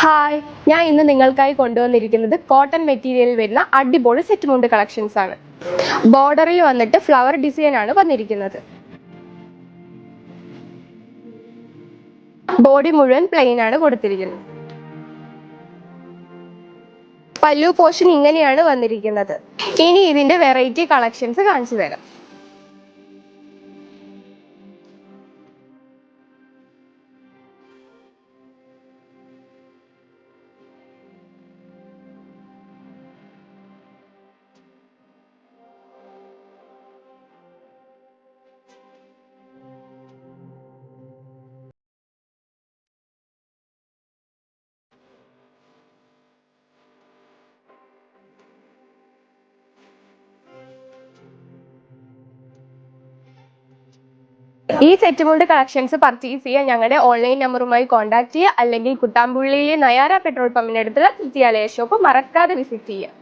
Hi, ഞാൻ ഇന്ന് നിങ്ങൾക്കായി കൊണ്ടുവന്നിരിക്കുന്നത് കോട്ടൺ മെറ്റീരിയലിൽ വരുന്ന അടിപൊളി സെറ്റ് മുണ്ട് കളക്ഷൻസ് ആണ്. ബോർഡറിൽ വന്നിട്ട് ഫ്ലവർ ഡിസൈൻ ആണ് വന്നിരിക്കുന്നത്. ബോഡി മുഴുവൻ പ്ലെയിൻ ആണ് കൊടുത്തിരിക്കുന്നത്. പല്ലു പോർഷൻ ഇങ്ങനെയാണ് വന്നിരിക്കുന്നത്. ഇനി ഇതിന്റെ വെറൈറ്റി കളക്ഷൻസ് കാണിച്ചു തരാം. ഈ സെറ്റ് മുണ്ട് കളക്ഷൻസ് പർച്ചേസ് ചെയ്യാൻ ഞങ്ങളുടെ ഓൺലൈൻ നമ്പറുമായി കോൺടാക്ട് ചെയ്യുക, അല്ലെങ്കിൽ കുട്ടാമ്പുള്ളിയിലെ നയാര പെട്രോൾ പമ്പിനടുത്തുള്ള വിദ്യാലയ ഷോപ്പ് മറക്കാതെ വിസിറ്റ് ചെയ്യുക.